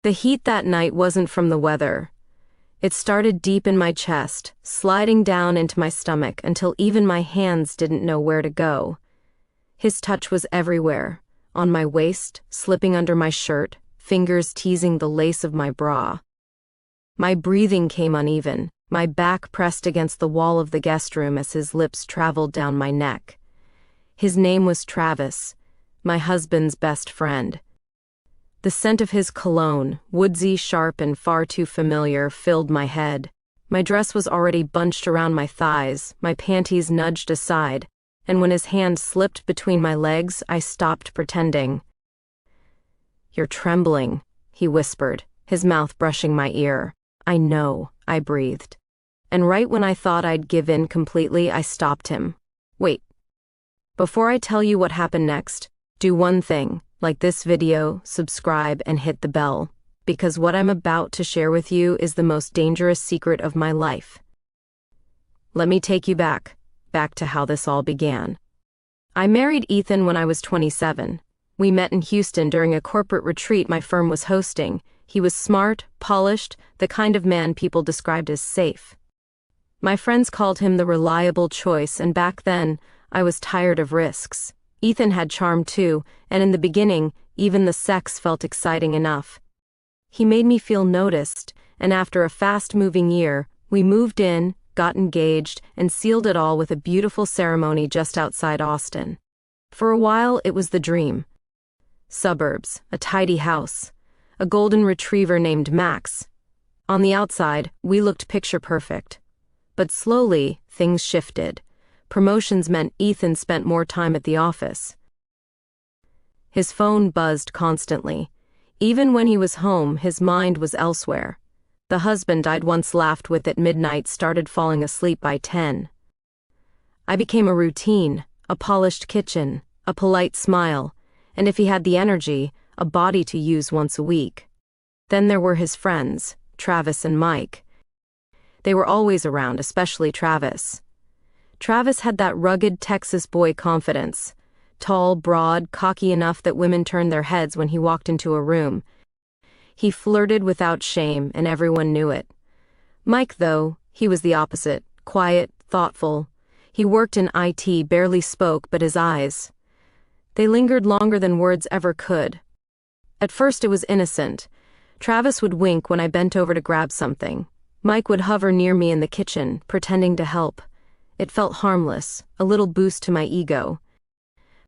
The heat that night wasn't from the weather. It started deep in my chest, sliding down into my stomach until even my hands didn't know where to go. His touch was everywhere, on my waist, slipping under my shirt, fingers teasing the lace of my bra. My breathing came uneven, my back pressed against the wall of the guest room as his lips traveled down my neck. His name was Travis, my husband's best friend. The scent of his cologne, woodsy, sharp, and far too familiar, filled my head. My dress was already bunched around my thighs, my panties nudged aside, and when his hand slipped between my legs, I stopped pretending. "You're trembling," he whispered, his mouth brushing my ear. "I know," I breathed. And right when I thought I'd give in completely, I stopped him. "Wait. Before I tell you what happened next, do one thing. Like this video, subscribe, and hit the bell, because what I'm about to share with you is the most dangerous secret of my life." Let me take you back to how this all began. I married Ethan when I was 27. We met in Houston during a corporate retreat my firm was hosting. He was smart, polished, the kind of man people described as safe. My friends called him the reliable choice, and back then, I was tired of risks. Ethan had charm too, and in the beginning, even the sex felt exciting enough. He made me feel noticed, and after a fast-moving year, we moved in, got engaged, and sealed it all with a beautiful ceremony just outside Austin. For a while, it was the dream. Suburbs, a tidy house, a golden retriever named Max. On the outside, we looked picture perfect. But slowly, things shifted. Promotions meant Ethan spent more time at the office. His phone buzzed constantly. Even when he was home, his mind was elsewhere. The husband I'd once laughed with at midnight started falling asleep by 10. I became a routine, a polished kitchen, a polite smile, and if he had the energy, a body to use once a week. Then there were his friends, Travis and Mike. They were always around, especially Travis. Travis had that rugged Texas boy confidence. Tall, broad, cocky enough that women turned their heads when he walked into a room. He flirted without shame, and everyone knew it. Mike, though, he was the opposite. Quiet, thoughtful. He worked in IT, barely spoke, but his eyes, they lingered longer than words ever could. At first it was innocent. Travis would wink when I bent over to grab something. Mike would hover near me in the kitchen, pretending to help. It felt harmless, a little boost to my ego.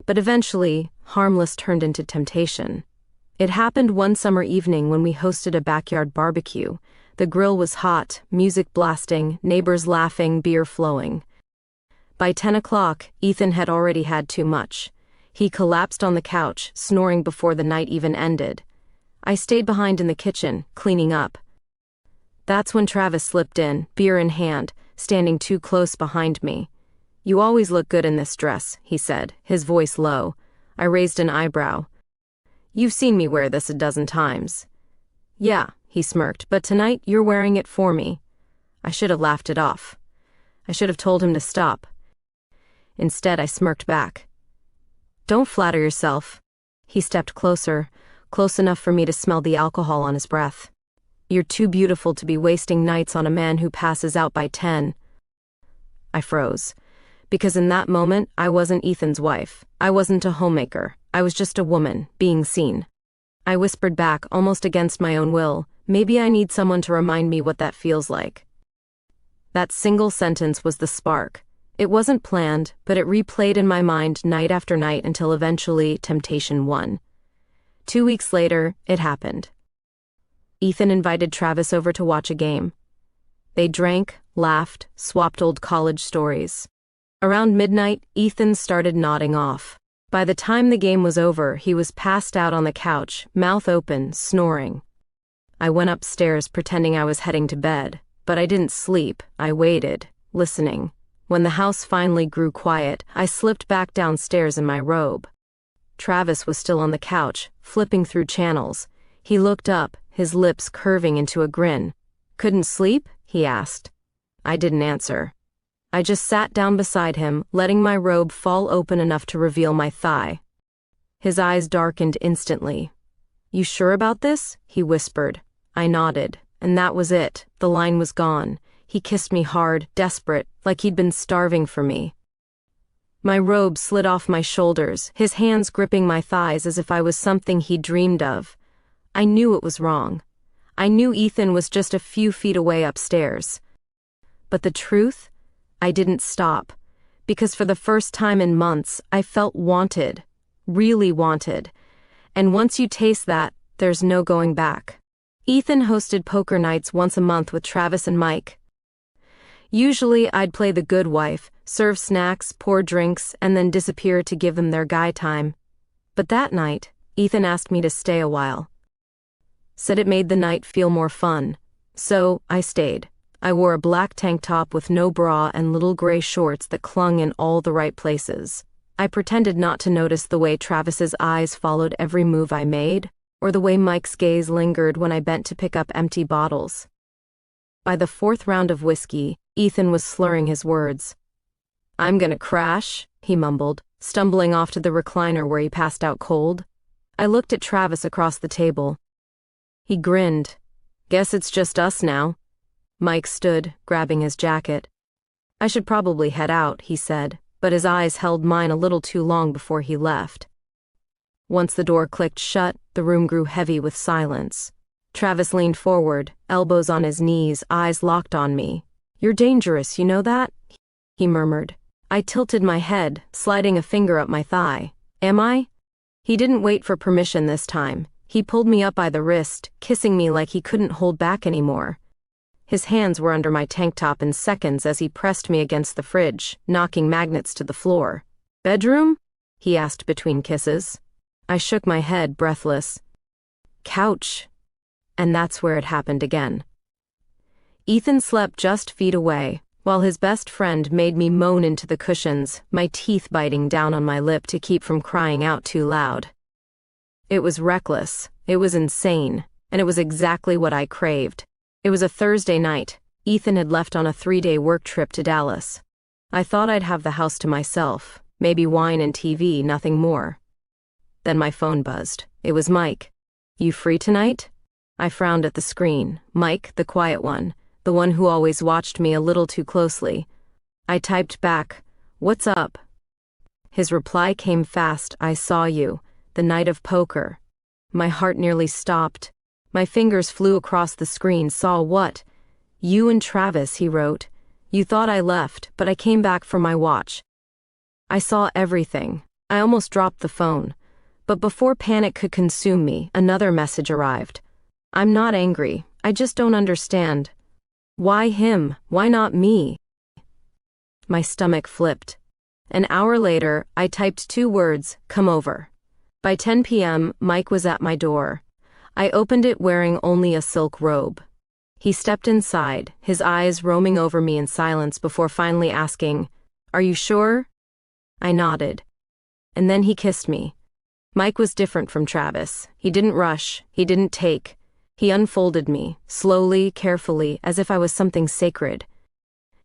But eventually, harmless turned into temptation. It happened one summer evening when we hosted a backyard barbecue. The grill was hot, music blasting, neighbors laughing, beer flowing. By 10 o'clock, Ethan had already had too much. He collapsed on the couch, snoring before the night even ended. I stayed behind in the kitchen, cleaning up. That's when Travis slipped in, beer in hand, standing too close behind me. "You always look good in this dress," he said, his voice low. I raised an eyebrow. "You've seen me wear this a dozen times." "Yeah," he smirked, "but tonight you're wearing it for me." I should have laughed it off. I should have told him to stop. Instead, I smirked back. "Don't flatter yourself." He stepped closer, close enough for me to smell the alcohol on his breath. "You're too beautiful to be wasting nights on a man who passes out by 10. I froze. Because in that moment, I wasn't Ethan's wife. I wasn't a homemaker. I was just a woman, being seen. I whispered back, almost against my own will, "Maybe I need someone to remind me what that feels like." That single sentence was the spark. It wasn't planned, but it replayed in my mind night after night until eventually temptation won. 2 weeks later, it happened. Ethan invited Travis over to watch a game. They drank, laughed, swapped old college stories. Around midnight, Ethan started nodding off. By the time the game was over, he was passed out on the couch, mouth open, snoring. I went upstairs pretending I was heading to bed, but I didn't sleep. I waited, listening. When the house finally grew quiet, I slipped back downstairs in my robe. Travis was still on the couch, flipping through channels. He looked up, his lips curving into a grin. "Couldn't sleep?" he asked. I didn't answer. I just sat down beside him, letting my robe fall open enough to reveal my thigh. His eyes darkened instantly. "You sure about this?" he whispered. I nodded, and that was it. The line was gone. He kissed me hard, desperate, like he'd been starving for me. My robe slid off my shoulders, his hands gripping my thighs as if I was something he'd dreamed of. I knew it was wrong. I knew Ethan was just a few feet away upstairs. But the truth? I didn't stop. Because for the first time in months, I felt wanted. Really wanted. And once you taste that, there's no going back. Ethan hosted poker nights once a month with Travis and Mike. Usually, I'd play the good wife, serve snacks, pour drinks, and then disappear to give them their guy time. But that night, Ethan asked me to stay a while. Said it made the night feel more fun. So, I stayed. I wore a black tank top with no bra and little gray shorts that clung in all the right places. I pretended not to notice the way Travis's eyes followed every move I made, or the way Mike's gaze lingered when I bent to pick up empty bottles. By the fourth round of whiskey, Ethan was slurring his words. "I'm gonna crash," he mumbled, stumbling off to the recliner where he passed out cold. I looked at Travis across the table. He grinned. "Guess it's just us now." Mike stood, grabbing his jacket. "I should probably head out," he said, but his eyes held mine a little too long before he left. Once the door clicked shut, the room grew heavy with silence. Travis leaned forward, elbows on his knees, eyes locked on me. "You're dangerous, you know that?" he murmured. I tilted my head, sliding a finger up my thigh. "Am I?" He didn't wait for permission this time. He pulled me up by the wrist, kissing me like he couldn't hold back anymore. His hands were under my tank top in seconds as he pressed me against the fridge, knocking magnets to the floor. "Bedroom?" he asked between kisses. I shook my head, breathless. "Couch." And that's where it happened again. Ethan slept just feet away, while his best friend made me moan into the cushions, my teeth biting down on my lip to keep from crying out too loud. It was reckless, it was insane, and it was exactly what I craved. It was a Thursday night. Ethan had left on a 3-day work trip to Dallas. I thought I'd have the house to myself, maybe wine and TV, nothing more. Then my phone buzzed. It was Mike. "You free tonight?" I frowned at the screen. Mike, the quiet one, the one who always watched me a little too closely. I typed back, "What's up?" His reply came fast. "I saw you. The night of poker." My heart nearly stopped. My fingers flew across the screen. "Saw what?" "You and Travis," he wrote. "You thought I left, but I came back for my watch." I saw everything. I almost dropped the phone. But before panic could consume me, another message arrived. "I'm not angry. I just don't understand. Why him? Why not me?" My stomach flipped. An hour later, I typed 2 words, "Come over." By 10 p.m., Mike was at my door. I opened it wearing only a silk robe. He stepped inside, his eyes roaming over me in silence before finally asking, "Are you sure?" I nodded. And then he kissed me. Mike was different from Travis. He didn't rush, he didn't take. He unfolded me, slowly, carefully, as if I was something sacred.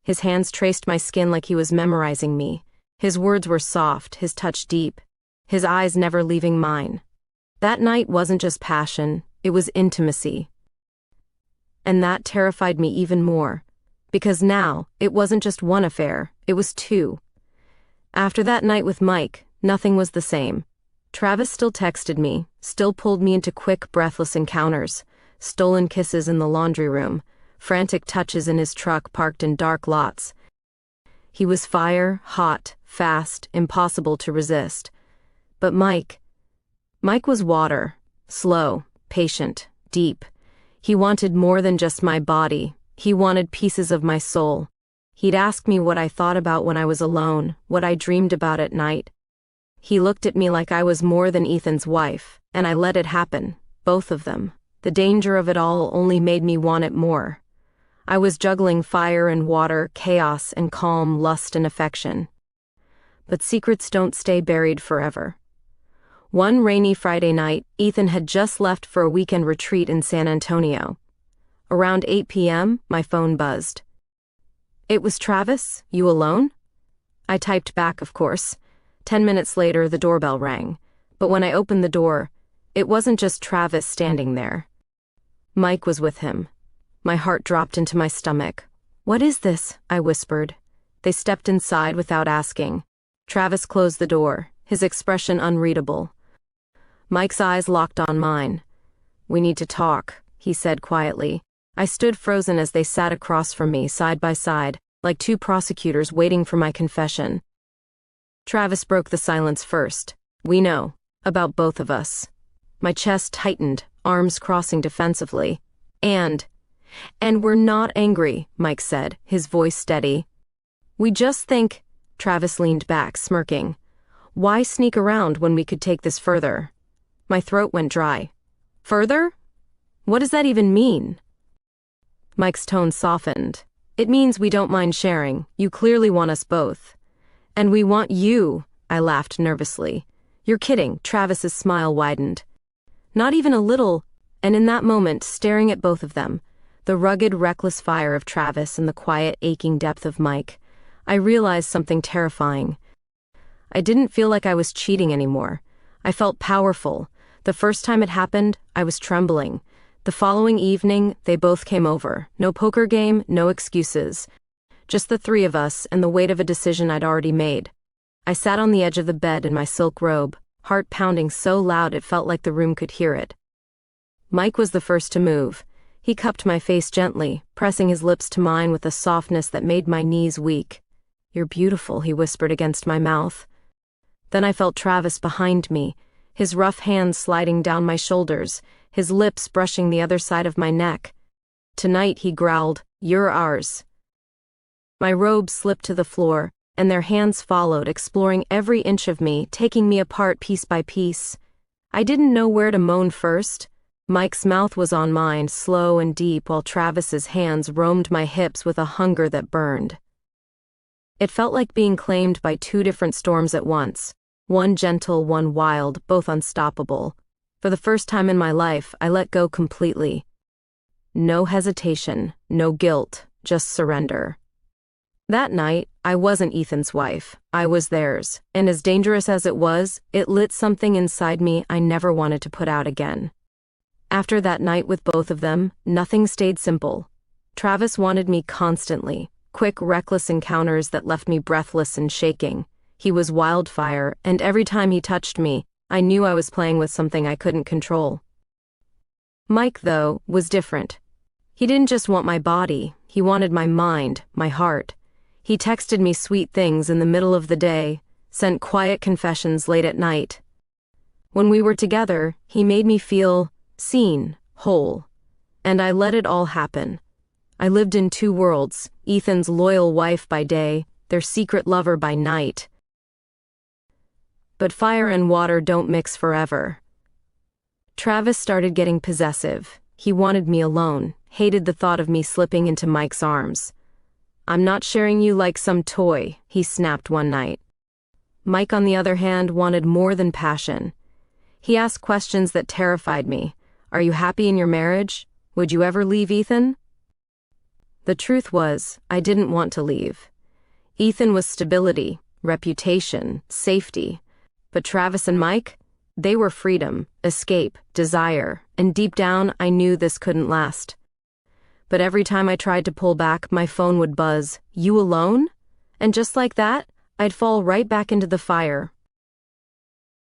His hands traced my skin like he was memorizing me. His words were soft, his touch deep, his eyes never leaving mine. That night wasn't just passion, it was intimacy. And that terrified me even more, because now, it wasn't just one affair, it was 2. After that night with Mike, nothing was the same. Travis still texted me, still pulled me into quick, breathless encounters, stolen kisses in the laundry room, frantic touches in his truck parked in dark lots. He was fire, hot, fast, impossible to resist. But Mike was water, slow, patient, deep. He wanted more than just my body. He wanted pieces of my soul. He'd ask me what I thought about when I was alone, what I dreamed about at night. He looked at me like I was more than Ethan's wife, and I let it happen, both of them. The danger of it all only made me want it more. I was juggling fire and water, chaos and calm, lust and affection. But secrets don't stay buried forever. One rainy Friday night, Ethan had just left for a weekend retreat in San Antonio. Around 8 p.m., my phone buzzed. "It was Travis? You alone?" I typed back, of course. 10 minutes later, the doorbell rang. But when I opened the door, It wasn't just Travis standing there. Mike was with him. My heart dropped into my stomach. "What is this?" I whispered. They stepped inside without asking. Travis closed the door, his expression unreadable. Mike's eyes locked on mine. "We need to talk," he said quietly. I stood frozen as they sat across from me, side by side, like two prosecutors waiting for my confession. Travis broke the silence first. "We know. About both of us." My chest tightened, arms crossing defensively. And we're not angry," Mike said, his voice steady. "We just think," Travis leaned back, smirking. "Why sneak around when we could take this further?" My throat went dry. "Further? What does that even mean?" Mike's tone softened. "It means we don't mind sharing. You clearly want us both." "And we want you," I laughed nervously. "You're kidding," Travis's smile widened. "Not even a little," and in that moment, staring at both of them, the rugged, reckless fire of Travis and the quiet, aching depth of Mike, I realized something terrifying. I didn't feel like I was cheating anymore. I felt powerful. The first time it happened, I was trembling. The following evening, they both came over. No poker game, no excuses. Just the three of us and the weight of a decision I'd already made. I sat on the edge of the bed in my silk robe, heart pounding so loud it felt like the room could hear it. Mike was the first to move. He cupped my face gently, pressing his lips to mine with a softness that made my knees weak. "You're beautiful," he whispered against my mouth. Then I felt Travis behind me, his rough hands sliding down my shoulders, his lips brushing the other side of my neck. "Tonight," he growled, "you're ours." My robe slipped to the floor, and their hands followed, exploring every inch of me, taking me apart piece by piece. I didn't know where to moan first. Mike's mouth was on mine, slow and deep, while Travis's hands roamed my hips with a hunger that burned. It felt like being claimed by two different storms at once, one gentle, one wild, both unstoppable. For the first time in my life, I let go completely. No hesitation, no guilt, just surrender. That night, I wasn't Ethan's wife. I was theirs, and as dangerous as it was, it lit something inside me I never wanted to put out again. After that night with both of them, nothing stayed simple. Travis wanted me constantly, quick, reckless encounters that left me breathless and shaking. He was wildfire, and every time he touched me, I knew I was playing with something I couldn't control. Mike, though, was different. He didn't just want my body, he wanted my mind, my heart. He texted me sweet things in the middle of the day, sent quiet confessions late at night. When we were together, he made me feel seen, whole. And I let it all happen. I lived in two worlds, Ethan's loyal wife by day, their secret lover by night. But fire and water don't mix forever. Travis started getting possessive. He wanted me alone, hated the thought of me slipping into Mike's arms. "I'm not sharing you like some toy," he snapped one night. Mike, on the other hand, wanted more than passion. He asked questions that terrified me. "Are you happy in your marriage? Would you ever leave Ethan?" The truth was, I didn't want to leave. Ethan was stability, reputation, safety. But Travis and Mike? They were freedom, escape, desire, and deep down I knew this couldn't last. But every time I tried to pull back, my phone would buzz, "You alone?" And just like that, I'd fall right back into the fire,